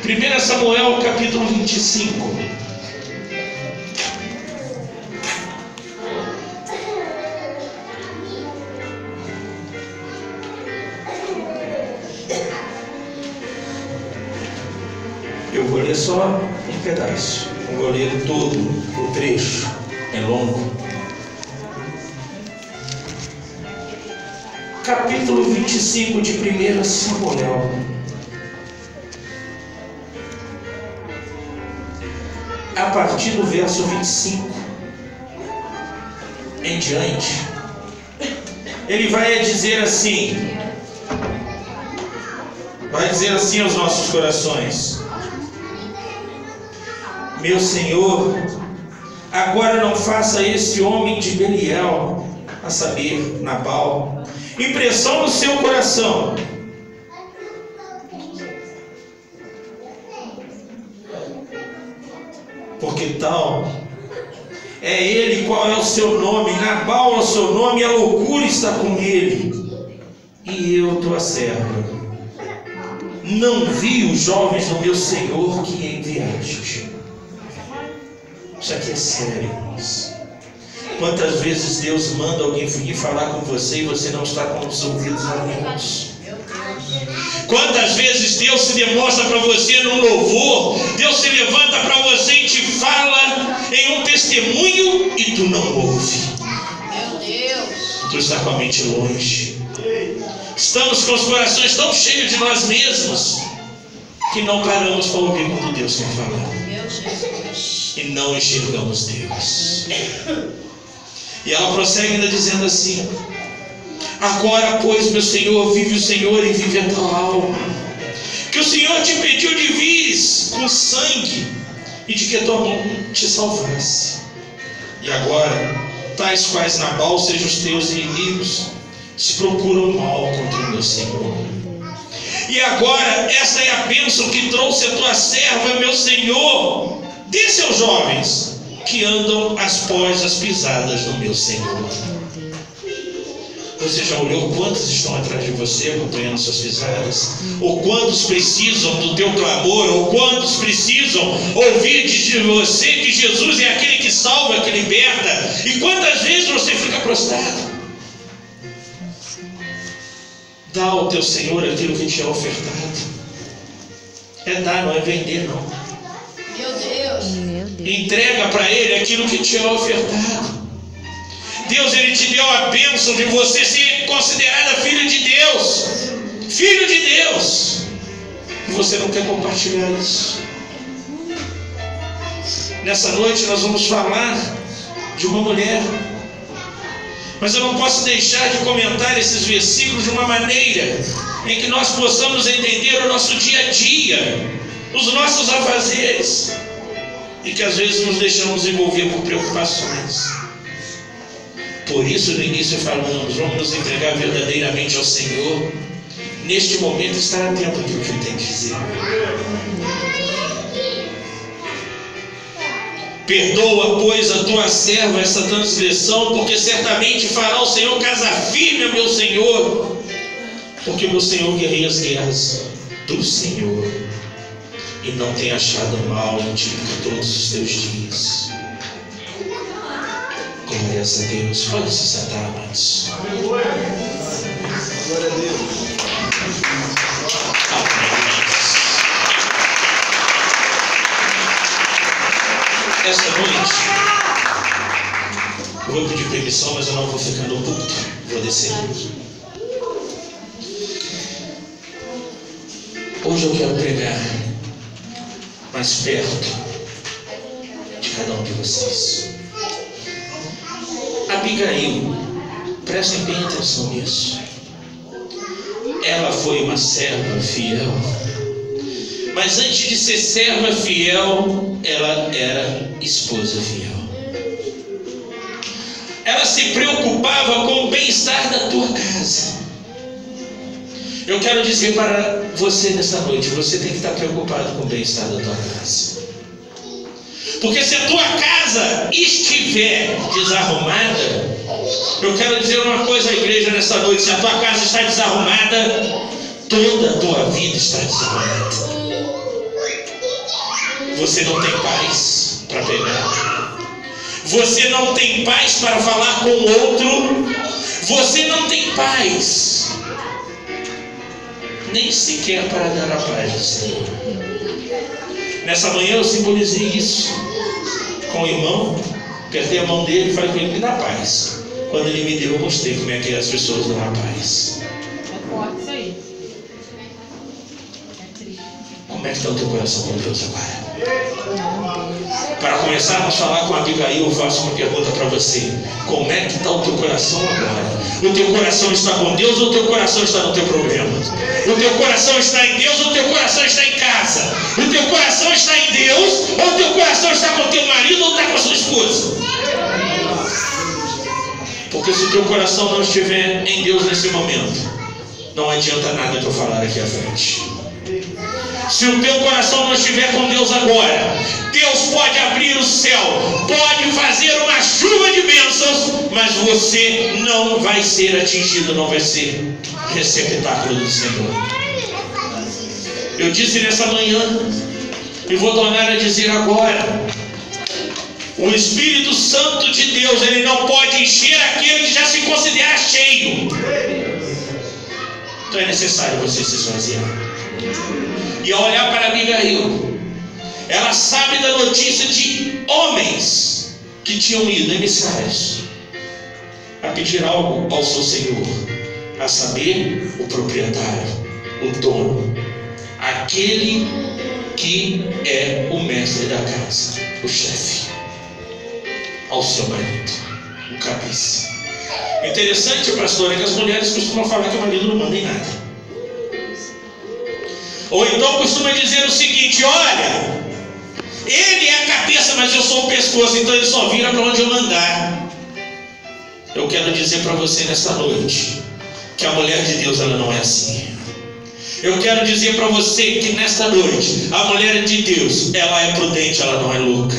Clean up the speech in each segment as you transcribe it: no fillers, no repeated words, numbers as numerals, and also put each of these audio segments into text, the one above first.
1 Samuel capítulo 25. Eu vou ler só um pedaço, não vou ler todo o trecho, é longo. Capítulo 25 de 1 Samuel. A partir do verso 25 em diante, ele vai dizer assim aos nossos corações: meu Senhor, agora não faça esse homem de Belial, a saber, Nabal, impressão no seu coração, porque tal é ele. Qual é o seu nome? Nabal é o seu nome, a loucura está com ele, e eu, tua serva, não vi os jovens do meu Senhor que enviaste. Isso aqui é sério, irmãos. Quantas vezes Deus manda alguém vir falar com você e você não está com os ouvidos atentos? Quantas vezes Deus se demonstra para você num louvor, Deus se levanta para você e te fala em um testemunho e tu não ouve? Meu Deus! Tu está com a mente longe. Estamos com os corações tão cheios de nós mesmos que não paramos para ouvir quando Deus quer falar. E não enxergamos Deus. E ela prossegue ainda dizendo assim: agora, pois, meu Senhor, vive o Senhor e vive a tua alma, que o Senhor te pediu de vires com sangue e de que a tua mão te salvasse. E agora, tais quais Nabal sejam os teus inimigos, te procuram mal contra o meu Senhor. E agora, esta é a bênção que trouxe a tua serva, meu Senhor. Dê seus jovens que andam após as pisadas do meu Senhor. Você já olhou quantos estão atrás de você acompanhando suas pisadas? Ou quantos precisam do teu clamor? Ou quantos precisam ouvir de você que Jesus é aquele que salva, que liberta? E quantas vezes você fica prostrado? Dá ao teu Senhor aquilo que te é ofertado. É dar, não é vender, não. Meu Deus. Entrega para Ele aquilo que te é ofertado. Deus, Ele te deu a bênção de você ser considerada filho de Deus. Filho de Deus. E você não quer compartilhar isso. Nessa noite nós vamos falar de uma mulher. Mas eu não posso deixar de comentar esses versículos de uma maneira em que nós possamos entender o nosso dia a dia, os nossos afazeres, e que às vezes nos deixamos envolver por preocupações. Por isso no início falamos, vamos nos entregar verdadeiramente ao Senhor. Neste momento estar atento àquilo que Ele tem que dizer. Perdoa, pois, a tua serva essa transgressão, porque certamente fará o Senhor casa firme, meu Senhor, porque meu Senhor guerreia as guerras do Senhor e não tem achado mal em ti por todos os teus dias. Glórias a Deus. Pode se sentar, amados. Glória a Deus. Esta noite eu vou pedir permissão, mas eu não vou ficar no púlpito, vou descer. Hoje eu quero pregar mais perto de cada um de vocês. Abigail, prestem bem atenção nisso. Ela foi uma serva fiel, mas antes de ser serva fiel, ela era esposa fiel. Ela se preocupava com o bem-estar da tua casa. Eu quero dizer para você nessa noite, você tem que estar preocupado com o bem-estar da tua casa. Porque se a tua casa estiver desarrumada, eu quero dizer uma coisa à igreja nessa noite: se a tua casa está desarrumada, toda a tua vida está desarrumada. você não tem paz para pegar. Você não tem paz para falar com o outro. Você não tem paz, nem sequer para dar a paz do Senhor. Nessa manhã eu simbolizei isso com o irmão. Apertei a mão dele e falei com ele: me dá paz. Quando ele me deu, eu mostrei como é que as pessoas dão a paz. É forte isso aí. Como é que está o teu coração com Deus agora? Para começarmos a falar com a Abigail, eu faço uma pergunta para você: como é que está o teu coração agora? O teu coração está com Deus ou o teu coração está no teu problema? O teu coração está em Deus ou o teu coração está em casa? O teu coração está em Deus ou o teu coração está com o teu marido ou está com a sua esposa? Porque se o teu coração não estiver em Deus nesse momento, não adianta nada eu falar aqui à frente. Se o teu coração não estiver com Deus agora, Deus pode abrir o céu, pode fazer uma chuva de bênçãos, mas você não vai ser atingido, não vai ser receptáculo do Senhor. Eu disse nessa manhã e vou tornar a dizer agora: o Espírito Santo de Deus, ele não pode encher aquele que já se considera cheio. Então é necessário você se esvaziar. E ao olhar para Abigail, ela sabe da notícia de homens que tinham ido, emissários, a pedir algo ao seu senhor, a saber, o proprietário, o dono, aquele que é o mestre da casa, o chefe, ao seu marido, o cabeça. Interessante, pastor, é que as mulheres costumam falar que o marido não manda em nada. Ou então costuma dizer o seguinte: olha, ele é a cabeça, mas eu sou o pescoço, então ele só vira para onde eu mandar. Eu quero dizer para você nesta noite que a mulher de Deus, ela não é assim. Eu quero dizer para você que nesta noite a mulher de Deus, ela é prudente, ela não é louca.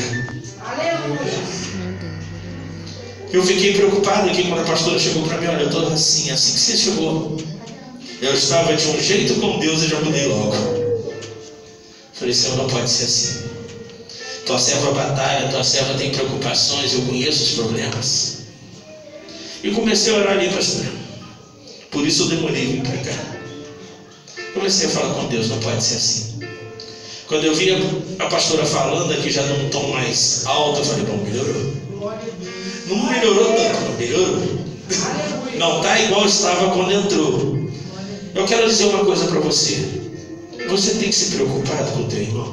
Eu fiquei preocupado aqui quando a pastora chegou para mim: olha, eu estou assim que você chegou, eu estava de um jeito com Deus e já mudei logo. Falei: Senhor, não pode ser assim. Tua serva batalha, tua serva tem preocupações, eu conheço os problemas. E comecei a orar ali, pastor. Por isso eu demorei vir para cá. Comecei a falar com Deus: não pode ser assim. Quando eu vi a pastora falando aqui já num tom mais alto, eu falei: bom, melhorou. Não melhorou tanto, não melhorou. Não está igual estava quando entrou. Eu quero dizer uma coisa para você: você tem que se preocupar com o teu irmão.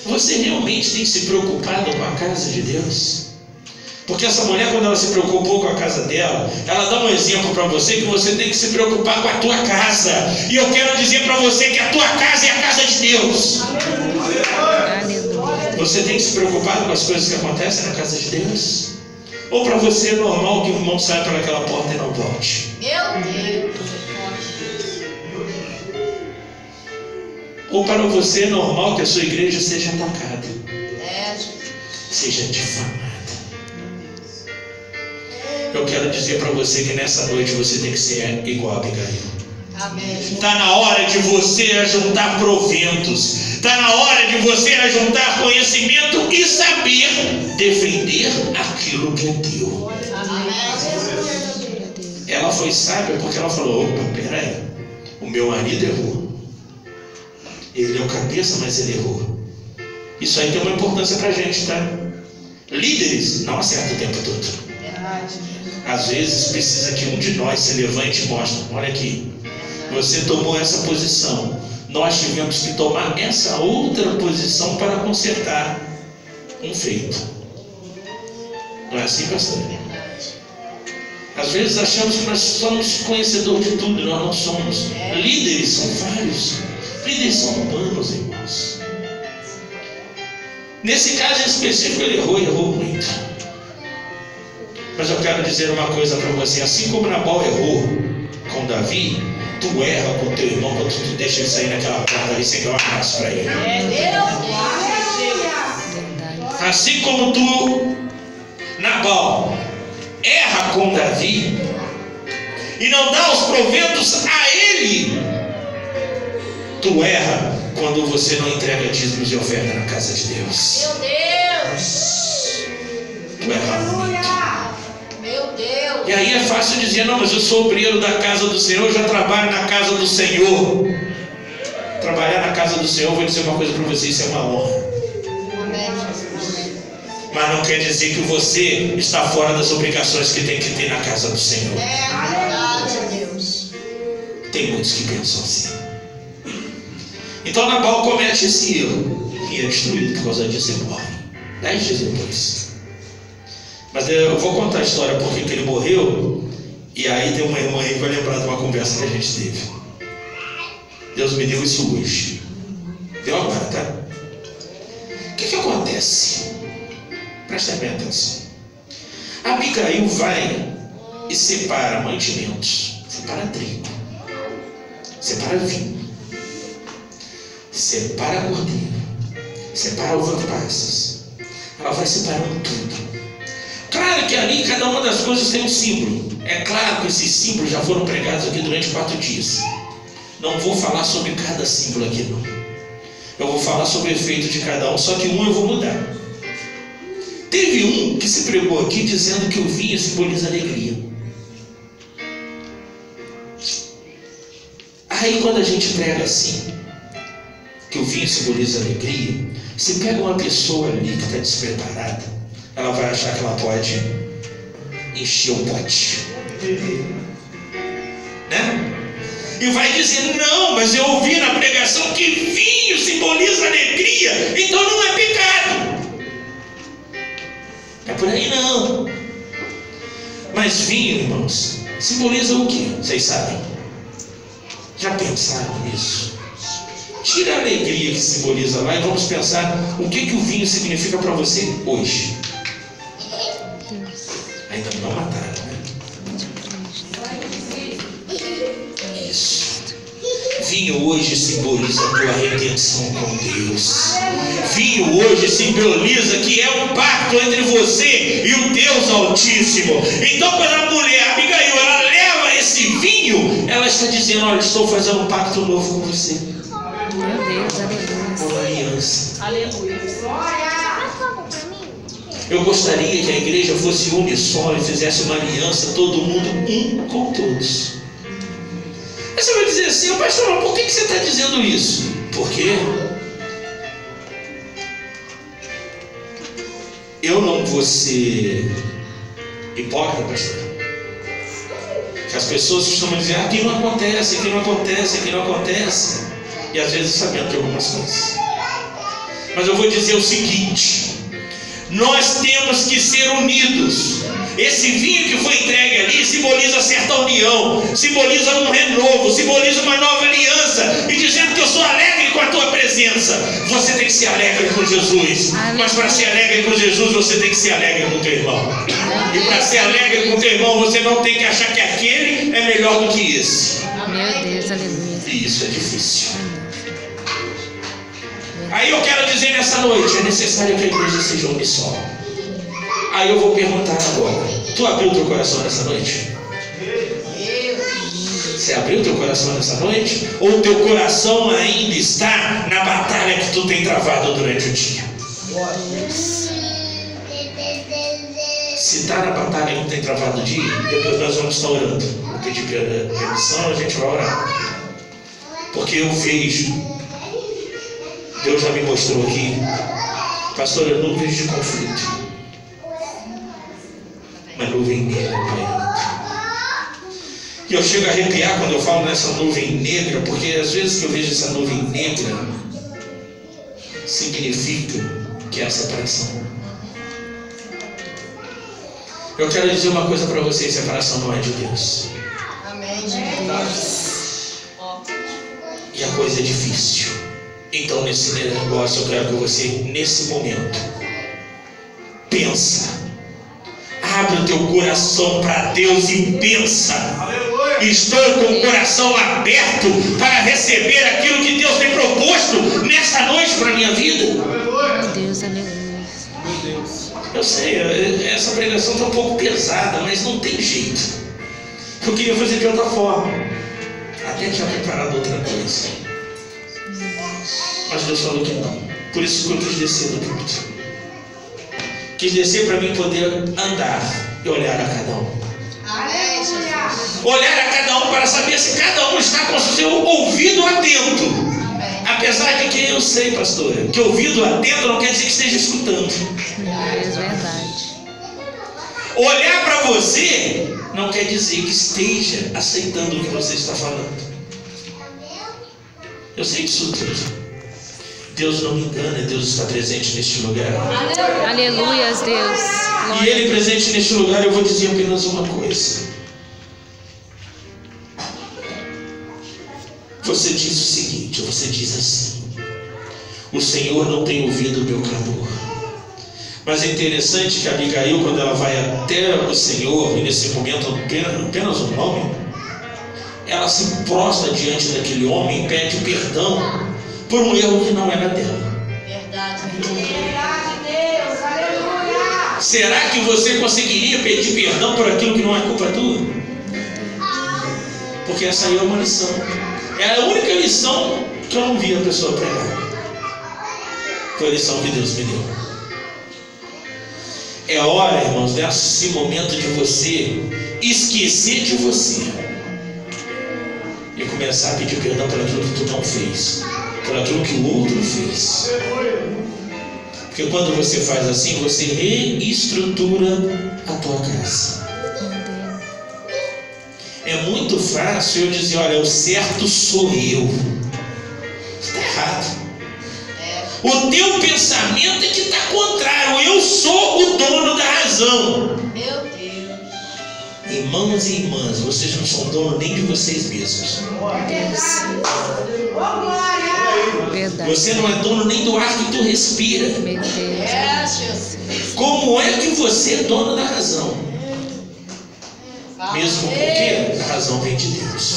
Você realmente tem se preocupado com a casa de Deus? Porque essa mulher, quando ela se preocupou com a casa dela, ela dá um exemplo para você que você tem que se preocupar com a tua casa. E eu quero dizer para você que a tua casa é a casa de Deus. Você tem que se preocupar com as coisas que acontecem na casa de Deus? Ou para você é normal que o irmão saia por aquela porta e não volte? Meu Deus. Ou para você é normal que a sua igreja seja atacada, seja difamada? Eu quero dizer para você que nessa noite você tem que ser igual a Abigail. Está na hora de você ajuntar proventos. Está na hora de você ajuntar conhecimento e saber defender aquilo que é teu. Ela foi sábia porque ela falou: opa, peraí, o meu marido errou. Ele é o cabeça, mas ele errou. Isso aí tem uma importância para a gente, tá? Líderes não acertam o tempo todo. Às vezes precisa que um de nós se levante e mostre: olha aqui, você tomou essa posição, nós tivemos que tomar essa outra posição para consertar um feito. Não é assim, pastor? Às vezes achamos que nós somos conhecedores de tudo. Nós não somos. Líderes são vários. Líderes são humanos, irmãos. Nesse caso específico ele errou muito. Mas eu quero dizer uma coisa para você: assim como Nabal errou com Davi, tu erra com teu irmão quando tu deixa ele sair naquela porta ali sem dar um abraço para ele. Assim como tu, Nabal, erra com Davi e não dá os proventos a ele, Tu erra quando você não entrega dízimos e oferta na casa de Deus. Meu Deus! Tu erra muito. Meu Deus! E aí é fácil dizer, não, mas eu sou obreiro da casa do Senhor, eu já trabalho na casa do Senhor. Trabalhar na casa do Senhor, vou dizer uma coisa para você, isso é uma honra. Mas não quer dizer que você está fora das obrigações que tem que ter na casa do Senhor. É verdade, Deus. Tem muitos que pensam assim. Então Nabal comete esse erro e é destruído por causa disso e morre 10 dias depois. Mas eu vou contar a história porque que ele morreu. E aí tem uma irmã aí que vai lembrar de uma conversa que a gente teve. Deus me deu isso hoje. Deu agora, tá? O que acontece? Presta bem atenção. Abigail vai e separa mantimentos, separa trigo, separa vinho, separa cordeiro, separa uvas passas. Ela vai separando tudo. Claro que ali cada uma das coisas tem um símbolo. É claro que esses símbolos já foram pregados aqui durante 4 dias. Não vou falar sobre cada símbolo aqui não. Eu vou falar sobre o efeito de cada um, só que um eu vou mudar. Teve um que se pregou aqui dizendo que o vinho simboliza alegria. Aí quando a gente prega assim, que o vinho simboliza alegria, se pega uma pessoa ali que está despreparada, ela vai achar que ela pode encher o pote, né? E vai dizer, não, mas eu ouvi na pregação que vinho simboliza alegria, então não é pecado. É por aí não. Mas vinho, irmãos, simboliza o quê? Vocês sabem? Já pensaram nisso? Tira a alegria que simboliza lá e vamos pensar o que o vinho significa para você hoje. Ainda não mataram, né? Isso. Vinho hoje simboliza a tua redenção com Deus. Vinho hoje simboliza que é um pacto entre você e o Deus Altíssimo. Então quando a mulher, Abigail, ela leva esse vinho, ela está dizendo, olha, estou fazendo um pacto novo com você. Meu Deus, aleluia. Uma aliança. Aleluia. Eu gostaria que a igreja fosse uníssono e fizesse uma aliança, todo mundo um com todos. Aí você vai dizer assim, pastor, por que você está dizendo isso? Porque eu não vou ser hipócrita, pastor. As pessoas costumam dizer, aqui não acontece, aqui não acontece, aqui não acontece. E às vezes sabendo de algumas coisas. Mas eu vou dizer o seguinte, nós temos que ser unidos. Esse vinho que foi entregue ali simboliza certa união, simboliza um renovo, simboliza uma nova aliança, e dizendo que eu sou alegre com a tua presença. Você tem que ser alegre com Jesus. Mas para ser alegre com Jesus, você tem que ser alegre com o teu irmão. E para ser alegre com o teu irmão, você não tem que achar que aquele é melhor do que esse. Meu Deus, aleluia. E isso é difícil. Aí eu quero dizer nessa noite, é necessário que a igreja seja uníssono. Aí eu vou perguntar agora, tu abriu teu coração nessa noite? Você abriu teu coração nessa noite? Ou teu coração ainda está na batalha que tu tem travado durante o dia? Se está na batalha que tem travado o dia, depois nós vamos estar orando. Vou pedir permissão, a gente vai orar. Porque eu vejo, Deus já me mostrou aqui, pastor, eu não vejo de conflito. Uma nuvem negra pairando. E eu chego a arrepiar quando eu falo nessa nuvem negra, porque às vezes que eu vejo essa nuvem negra, significa que é a separação. Eu quero dizer uma coisa para vocês, separação não é de Deus. Amém. E a coisa é difícil. Então nesse negócio eu quero que você, nesse momento, pensa. Abre o teu coração para Deus e pensa. Estou com o coração aberto para receber aquilo que Deus tem proposto nessa noite para a minha vida. Meu Deus, aleluia. Eu sei, essa pregação está um pouco pesada, mas não tem jeito. Eu queria fazer de outra forma. Até tinha preparado outra coisa. Mas Deus falou que não. Por isso que eu quis descer do púlpito. Quis descer para mim poder andar e olhar a cada um. Olhar a cada um para saber se cada um está com o seu ouvido atento. Apesar de que eu sei, pastora, que ouvido atento não quer dizer que esteja escutando. É verdade. Olhar para você não quer dizer que esteja aceitando o que você está falando. Eu sei disso tudo. Deus não me engana, Deus está presente neste lugar. Aleluias, Deus. E Ele presente neste lugar, eu vou dizer apenas uma coisa. Você diz o seguinte, você diz assim: o Senhor não tem ouvido o meu clamor. Mas é interessante que Abigail, quando ela vai até o Senhor, e nesse momento apenas um nome, ela se prostra diante daquele homem e pede perdão por um erro que não era dela. Verdade. Verdade, Deus, aleluia. Será que você conseguiria pedir perdão por aquilo que não é culpa tua? Porque essa aí é uma lição. É a única lição que eu não vi a pessoa pregar. Foi a lição que Deus me deu. É hora, irmãos, nesse momento de você esquecer de você e começar a pedir perdão por aquilo que tu não fez, por aquilo que o outro fez. Porque quando você faz assim, você reestrutura a tua casa. É muito fácil eu dizer: olha, o certo sou eu. Está errado. O teu pensamento é que está contrário. Eu sou o dono da razão. Meu Deus. Irmãos e irmãs, vocês não são dono nem de vocês mesmos. Verdade. Você não é dono nem do ar que tu respira. Meu Deus. É, Jesus. Como é que você é dono da razão? Mesmo porque a razão vem de Deus.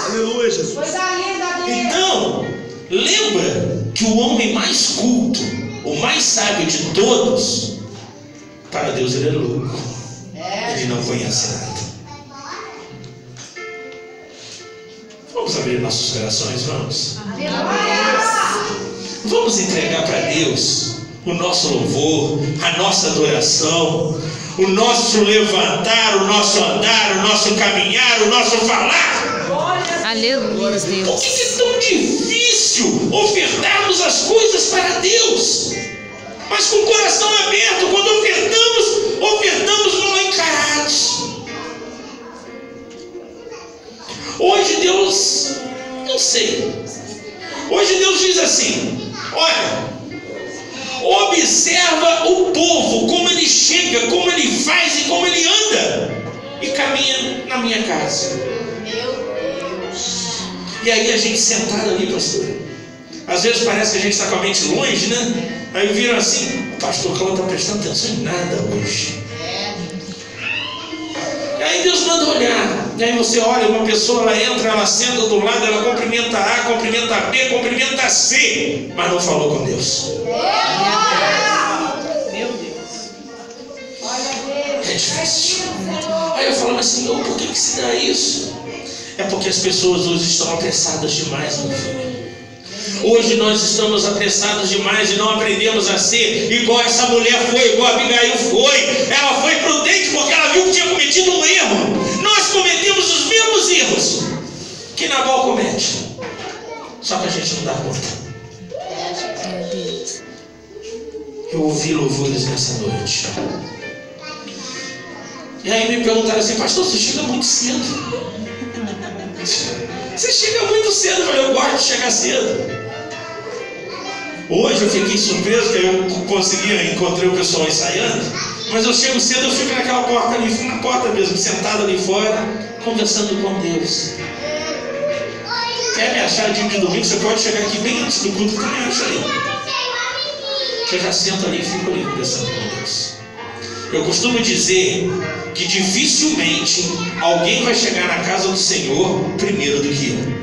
Aleluia, Jesus. Coisa linda, Deus. Então, lembra que o homem mais culto, o mais sábio de todos, para Deus ele é louco. Ele não conhece nada. Vamos abrir nossos corações, vamos. Vamos entregar para Deus o nosso louvor, a nossa adoração, o nosso levantar, o nosso andar, o nosso caminhar, o nosso falar. Aleluia, Por Deus. que é tão difícil ofertarmos as coisas para Deus? Mas com o coração aberto, quando ofertamos mal encarados. Hoje Deus, não sei. Hoje Deus diz assim: olha, observa o povo, como ele chega, como ele faz e como ele anda, e caminha na minha casa. Meu Deus. E aí a gente sentado ali, pastor, às vezes parece que a gente está com a mente longe, né? Aí viram assim: o pastor Cláudio está prestando atenção em nada hoje. E aí Deus manda olhar. E aí você olha, uma pessoa, ela entra, ela senta do lado, ela cumprimenta A, cumprimenta B, cumprimenta C, mas não falou com Deus. Meu Deus. É difícil. Aí eu falo: mas Senhor, por que se dá isso? É porque as pessoas hoje estão apressadas demais, meu filho. Hoje nós estamos apressados demais e não aprendemos a ser igual essa mulher foi, igual a Abigail foi. Ela foi prudente porque ela viu que tinha cometido um erro. Nós cometemos os mesmos erros que Nabal comete, só que a gente não dá conta. Meu Deus. Eu ouvi louvores nessa noite. E aí me perguntaram assim: pastor, você chega muito cedo. Você chega muito cedo. Eu falei: eu gosto de chegar cedo. Hoje eu fiquei surpreso que eu encontrei o pessoal ensaiando, mas eu chego cedo, eu fico naquela porta ali, fico na porta mesmo, sentado ali fora, conversando com Deus. Quer me achar dia de domingo? Você pode chegar aqui bem antes do culto, que me acha aí. Eu já sento ali e fico ali conversando com Deus. Eu costumo dizer que dificilmente alguém vai chegar na casa do Senhor primeiro do que eu.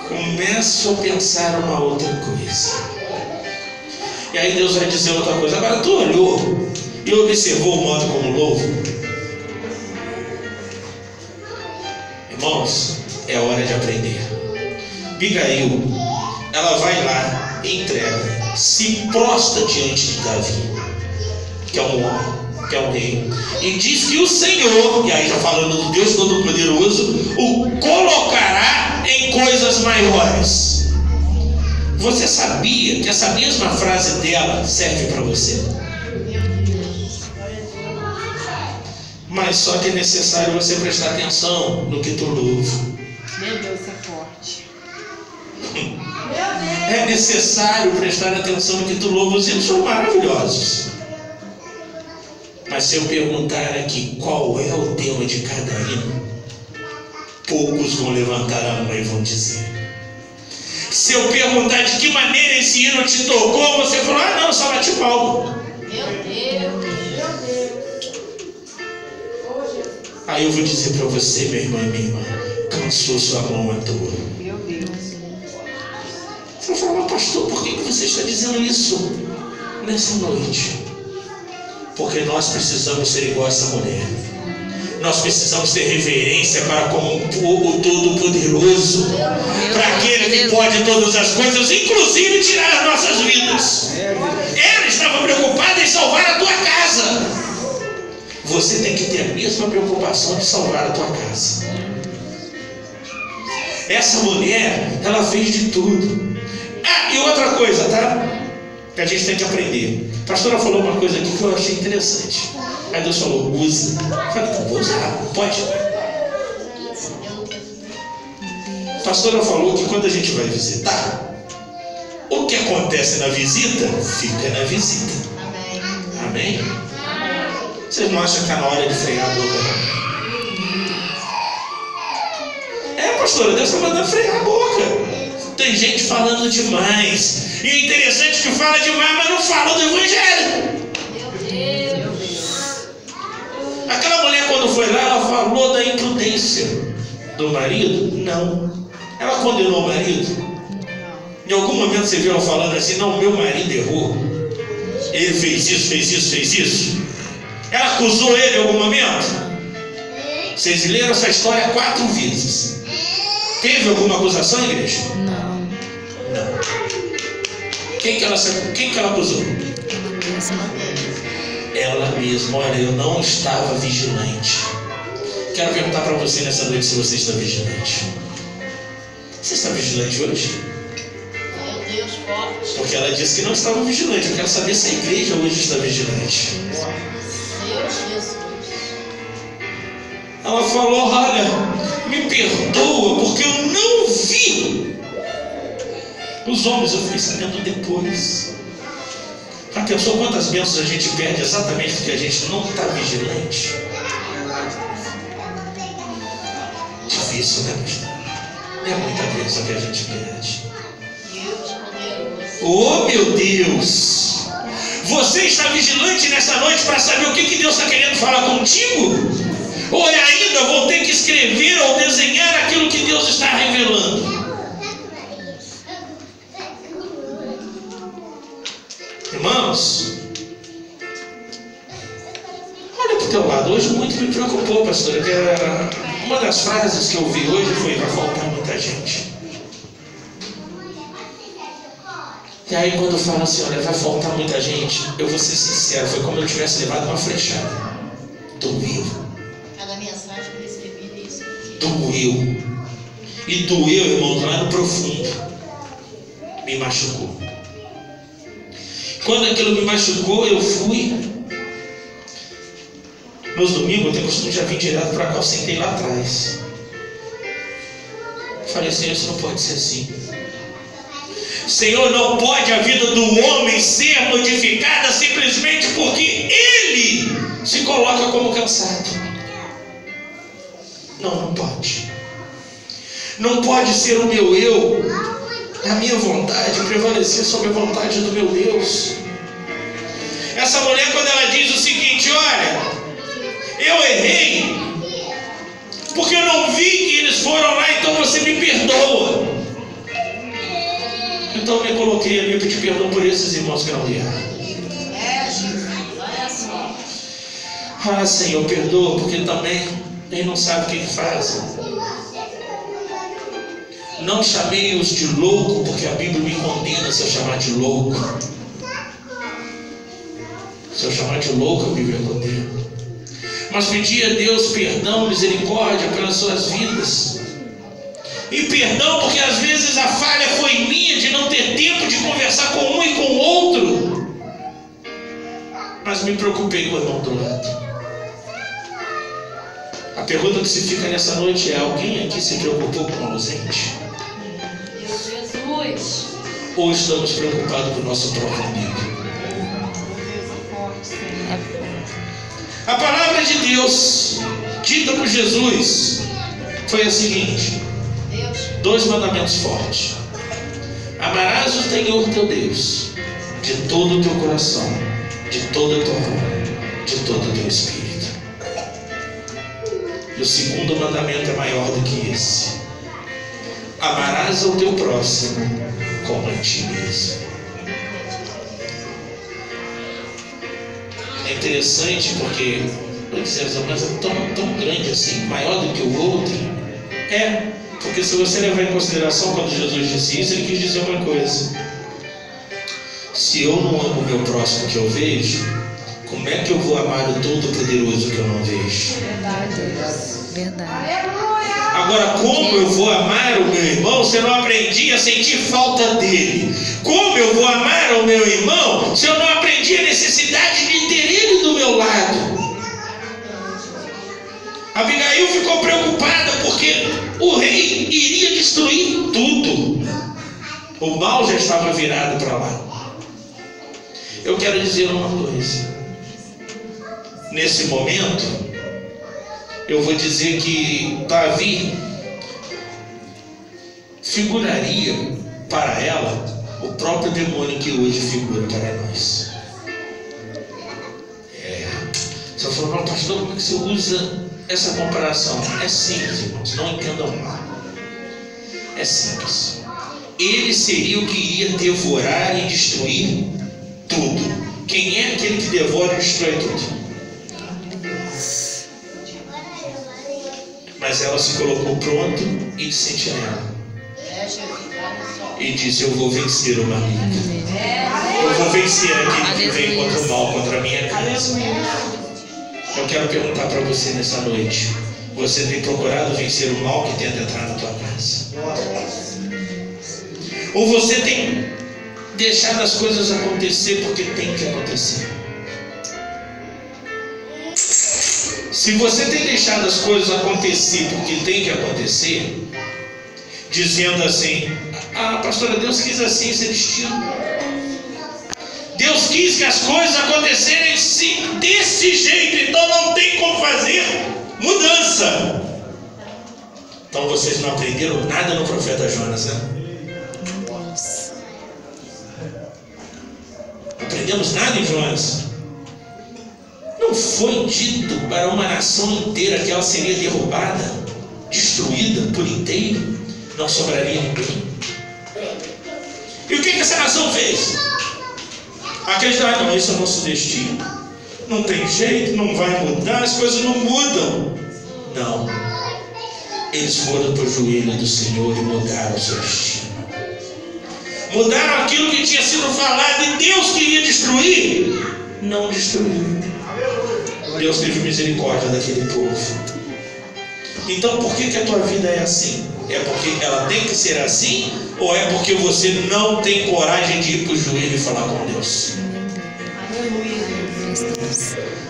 Começo a pensar uma outra coisa. E aí Deus vai dizer outra coisa. Agora tu olhou e observou o modo como louvo? Irmãos, é hora de aprender. Abigail, ela vai lá, entrega, se prostra diante de Davi, que é um homem, que é um rei, e diz que o Senhor, e aí já falando do Deus Todo-Poderoso, o colocará em coisas maiores. Você sabia que essa mesma frase dela serve para você? Mas só que é necessário você prestar atenção no que tu louva. Meu Deus, isso é forte. É necessário prestar atenção no que tu louva. Os hinos são maravilhosos. Mas se eu perguntar aqui qual é o tema de cada hino, poucos vão levantar a mão e vão dizer. Se eu perguntar de que maneira esse hino te tocou, você falou, ah não, só bate palma. Meu Deus. Aí eu vou dizer para você, meu irmão e minha irmã, cansou sua mão à toa. Meu Deus. Você vai falar, pastor, por que você está dizendo isso nessa noite? Porque nós precisamos ser igual a essa mulher. Nós precisamos ter reverência para com o Todo-Poderoso, para aquele que pode todas as coisas, inclusive tirar as nossas vidas. Ela estava preocupada em salvar a tua casa. Você tem que ter a mesma preocupação de salvar a tua casa. Essa mulher, ela fez de tudo. Ah, e outra coisa, tá? Que a gente tem que aprender. A pastora falou uma coisa aqui que eu achei interessante. Aí Deus falou, usa. Eu falei, vou usar, pode. A pastora falou que quando a gente vai visitar, o que acontece na visita, fica na visita. Amém? Vocês não acham que está na hora de frear a boca, não? É, pastora, Deus está mandando frear a boca. Tem gente falando demais. E é interessante que fala demais, mas não fala do Evangelho. Meu Deus. Aquela mulher, quando foi lá, ela falou da imprudência do marido? Não. Ela condenou o marido? Em algum momento você viu ela falando assim, não, meu marido errou. Ele fez isso, fez isso, fez isso. Ela acusou ele em algum momento? Vocês leram essa história 4 vezes. Teve alguma acusação, igreja? Não. Não. Quem que ela acusou? Ela mesma. Olha, eu não estava vigilante. Quero perguntar para você nessa noite se você está vigilante. Você está vigilante hoje? Meu Deus, forte. Porque ela disse que não estava vigilante. Eu quero saber se a igreja hoje está vigilante. Deus, Jesus. Ela falou, olha, me perdoa porque eu não vi. Os homens eu fiquei sabendo depois. Já pensou quantas bênçãos a gente perde exatamente porque a gente não está vigilante? Difícil, né, pastor? É muita bênção que a gente perde. Deus poderoso. Oh, meu Deus! Você está vigilante nessa noite para saber o que Deus está querendo falar contigo? Ou ainda vou ter que escrever ou desenhar aquilo que Deus está revelando? Irmãos, olha para o teu lado. Hoje muito me preocupou, pastor, que uma das frases que eu vi hoje foi, vai faltar muita gente. E aí quando fala assim, olha, vai faltar muita gente, eu vou ser sincero, foi como eu tivesse levado uma flechada. Doeu. Cada mensagem que eu recebi é isso aqui. Doeu. E doeu, irmãos, lá no profundo. Me machucou. Quando aquilo me machucou, eu fui. Nos domingos eu tenho costume de já vir direto para cá, eu sentei lá atrás. Falei, Senhor, isso não pode ser assim. Senhor, não pode a vida do homem ser modificada simplesmente porque ele se coloca como cansado. Não pode. Não pode ser o meu eu, a minha vontade, prevalecer sobre a vontade do meu Deus. Essa mulher, quando ela diz o seguinte, olha, eu errei, porque eu não vi que eles foram lá, então você me perdoa. Então eu me coloquei ali, eu pedi perdão por esses irmãos que não vieram. É, Jesus, olha só. Ah, Senhor, perdoa, porque também eles não sabem o que fazem. Não chamei-os de louco, porque a Bíblia me condena se eu chamar de louco. Se eu chamar de louco, a Bíblia condena. Mas pedi a Deus perdão, misericórdia pelas suas vidas. E perdão porque às vezes a falha foi minha de não ter tempo de conversar com um e com o outro. Mas me preocupei com o irmão do lado. A pergunta que se fica nessa noite é: alguém aqui se preocupou com o ausente? Jesus. Ou estamos preocupados com o nosso próprio amigo? A palavra de Deus, dita por Jesus, foi a seguinte: 2 mandamentos fortes. Amarás o Senhor teu Deus de todo o teu coração, de toda a tua alma, de todo o teu espírito. E o segundo mandamento é maior do que esse: amarás ao teu próximo como a ti mesmo. É interessante porque mas é tão grande assim, maior do que o outro. Porque se você levar em consideração, quando Jesus disse isso, ele quis dizer uma coisa: se eu não amo o meu próximo que eu vejo, como é que eu vou amar o Todo-Poderoso que eu não vejo? Verdade. Agora, como eu vou amar o meu irmão se eu não aprendi a sentir falta dele? Como eu vou amar o meu irmão se eu não aprendi a necessidade de ter ele do meu lado? Abigail ficou preocupada porque o rei iria destruir tudo. O mal já estava virado para lá. Eu quero dizer uma coisa. Nesse momento, eu vou dizer que Davi figuraria para ela o próprio demônio que hoje figura para nós. Você falou: não, pastor, como é que você usa essa comparação? É simples, irmãos, não entendam mal. É simples. Ele seria o que iria devorar e destruir tudo. Quem é aquele que devora e destrói tudo? Mas ela se colocou pronto e de sentinela. E disse: eu vou vencer o maligno. Eu vou vencer aquele que vem contra o mal, contra a minha casa. Eu quero perguntar para você nessa noite: você tem procurado vencer o mal que tenta entrar na tua casa? Ou você tem deixado as coisas acontecer porque tem que acontecer? Se você tem deixado as coisas acontecer porque tem que acontecer, dizendo assim: pastora, Deus quis assim, esse destino. Deus quis que as coisas acontecessem desse jeito, então não tem como fazer mudança. Então vocês não aprenderam nada no profeta Jonas, né? Não aprendemos nada em Jonas. Não foi dito para uma nação inteira que ela seria derrubada, destruída por inteiro, não sobraria ninguém. E o que essa nação fez? Acreditar: não, esse é o nosso destino, não tem jeito, não vai mudar, as coisas não mudam. Não, eles foram para o joelho do Senhor e mudaram o seu destino. Mudaram aquilo que tinha sido falado e Deus queria destruir, não destruiu. Deus teve misericórdia daquele povo. Então por que a tua vida é assim? É porque ela tem que ser assim? Ou é porque você não tem coragem de ir para o joelho e falar com Deus?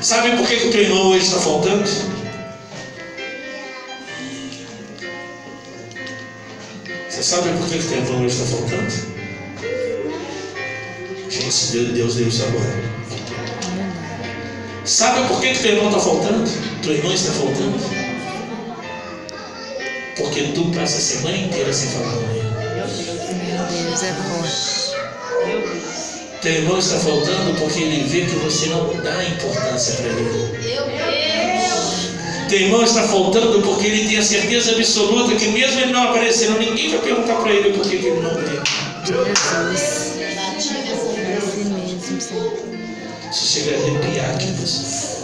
Sabe por que o teu irmão hoje está faltando? Você sabe por que o teu irmão hoje está faltando? Gente, Deus deu isso agora. Sabe por que teu irmão está faltando? Teu irmão está faltando? Porque tu passa a semana inteira sem falar com ele. Meu Deus, é forte. Teu irmão está faltando porque ele vê que você não dá importância para ele. Teu irmão está faltando porque ele tem a certeza absoluta que mesmo ele não aparecendo, ninguém vai perguntar para ele por que ele não veio. Jesus. É assim mesmo, Senhor. Isso chega a arrepiar aqui, você.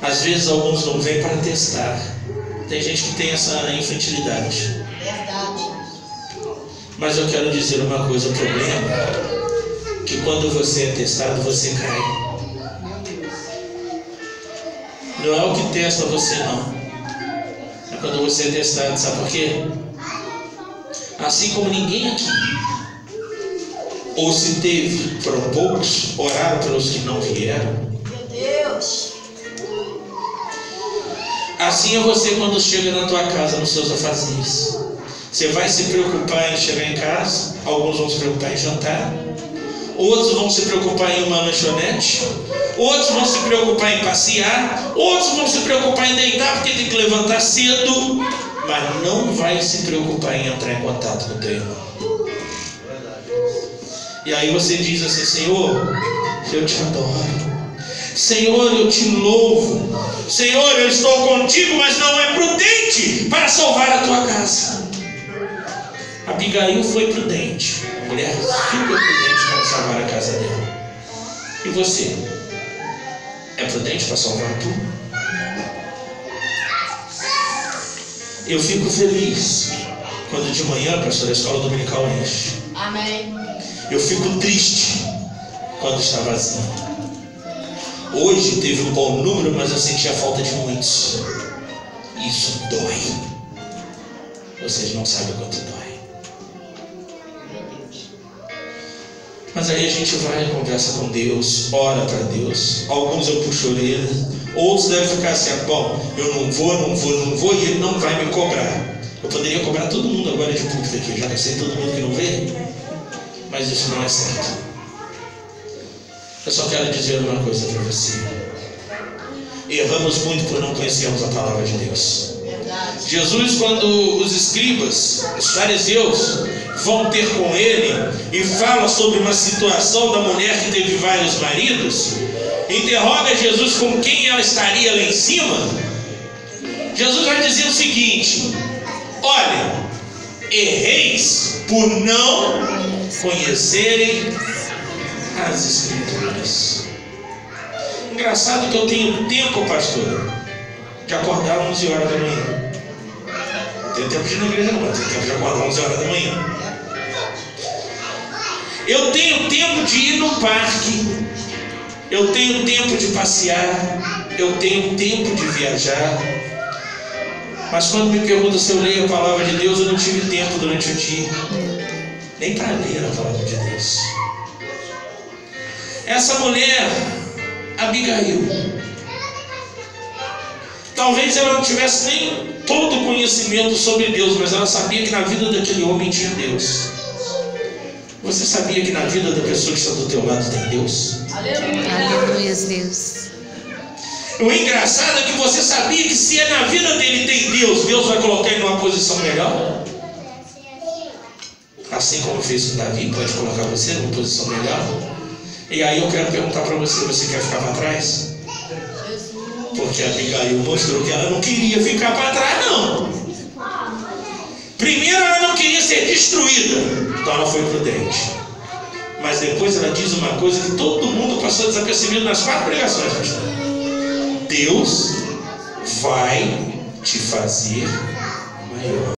Às vezes alguns não vêm para testar, Tem gente que tem essa infantilidade. Verdade. Mas eu quero dizer uma coisa, o problema é que quando você é testado, você cai. Não é o que testa você, não. É quando você é testado, sabe por quê? Assim como ninguém aqui, ou se teve, foram poucos, oraram pelos que não vieram. Meu Deus. Assim é você quando chega na tua casa, nos seus afazeres. Você vai se preocupar em chegar em casa, alguns vão se preocupar em jantar, outros vão se preocupar em uma lanchonete, outros vão se preocupar em passear, outros vão se preocupar em deitar porque tem que levantar cedo, mas não vai se preocupar em entrar em contato com o teu irmão. E aí você diz assim: Senhor, eu te adoro. Senhor, eu te louvo. Senhor, eu estou contigo, mas não é prudente para salvar a tua casa. Abigail foi prudente, mulher super prudente para salvar a casa dela. E você? É prudente para salvar tu? Eu fico feliz quando de manhã, pastor, a escola dominical enche. Amém. Eu fico triste quando está vazio. Hoje teve um bom número, mas eu senti a falta de muitos. Isso dói. Vocês não sabem o quanto dói. Mas aí a gente vai, conversa com Deus, ora para Deus. Alguns eu puxo a orelha, outros devem ficar assim: bom, eu não vou e ele não vai me cobrar. Eu poderia cobrar todo mundo agora de público aqui, já que sei todo mundo que não vê, mas isso não é certo. Eu só quero dizer uma coisa para você: erramos muito por não conhecermos a palavra de Deus. Verdade. Jesus, quando os escribas, os fariseus, vão ter com ele e fala sobre uma situação da mulher que teve vários maridos, interroga Jesus com quem ela estaria lá em cima. Jesus vai dizer o seguinte: olha, erreis por não conhecerem as Escrituras. Engraçado que eu tenho tempo, pastor, de acordar 11 horas da manhã. Não tenho tempo de ir na igreja não, tenho tempo de acordar 11 horas da manhã. Eu tenho tempo de ir no parque, eu tenho tempo de passear, eu tenho tempo de viajar. Mas quando me perguntam se eu leio a palavra de Deus, eu não tive tempo durante o dia, nem para ler a palavra de Deus. Essa mulher, Abigail, talvez ela não tivesse nem todo o conhecimento sobre Deus, mas ela sabia que na vida daquele homem tinha Deus. Você sabia que na vida da pessoa que está do teu lado tem Deus? Aleluia, Deus. O engraçado é que você sabia que se na vida dele tem Deus, Deus vai colocar ele numa posição melhor? Assim como fez com Davi, pode colocar você numa posição melhor? E aí eu quero perguntar para você: você quer ficar para trás? Porque a Abigail mostrou que ela não queria ficar para trás, não. Primeiro, ela não queria ser destruída, então ela foi prudente. Mas depois ela diz uma coisa que todo mundo passou desapercebido nas 4 pregações, pastor: Deus vai te fazer maior.